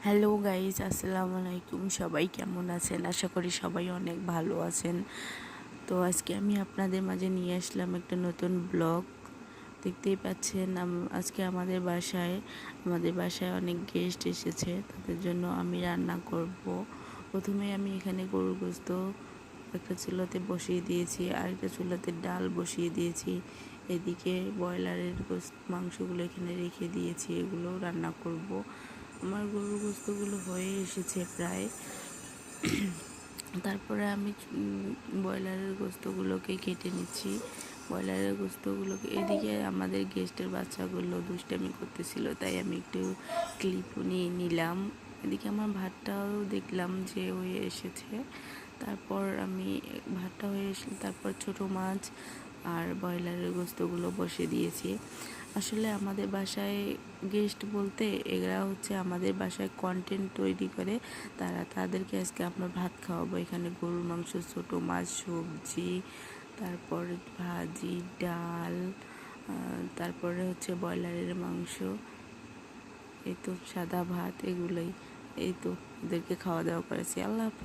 Hello guys, আসসালামু আলাইকুম। সবাই কেমন আছেন? আশা করি সবাই অনেক ভালো আছেন। তো আজকে আমি আপনাদের মাঝে নিয়ে আসলাম একটা নতুন ব্লগ। দেখতেই পাচ্ছেন আজকে আমাদের বাসায় অনেক গেস্ট এসেছে। তাদের জন্য আমি রান্না করব। প্রথমে আমি এখানে গরুর গোশত একটা চুলাতে বসিয়ে দিয়েছি, আরেকটা চুলাতে ডাল বসিয়ে দিয়েছি। এদিকে ব্রয়লারের মাংসগুলো এখানে রেখে দিয়েছি, এগুলো রান্না করব। আমার গরুর গোস্তগুলো হয়ে এসেছে প্রায়। তারপরে আমি ব্রয়লারের গোস্তগুলোকে কেটে নিচ্ছি। ব্রয়লারের গোস্তগুলোকে এদিকে আমাদের গেস্টের বাচ্চাগুলো দুষ্টামি করতেছিল, তাই আমি একটু ক্লিপও নিয়ে নিলাম। এদিকে আমার ভাতটাও দেখলাম যে হয়ে এসেছে। তারপর আমি ভাতটা হয়ে এসে তারপর ছোটো মাছ আর ব্রয়লারের গোস্তগুলো বসে দিয়েছি। আসলে আমাদের বাসায় গেস্ট বলতে এরা হচ্ছে আমাদের বাসায় কন্টেন্ট তৈরি করে, তাদেরকে আজকে আমরা ভাত খাওয়াবো। এখানে গরুর মাংস, ছোটো মাছ, সবজি, তারপর ভাজি, ডাল, তারপরে হচ্ছে ব্রয়লারের মাংস, এই তো সাদা ভাত, এগুলোই। এই তো ওদেরকে খাওয়া দাওয়া করেছি। আল্লাহ হাফেজ।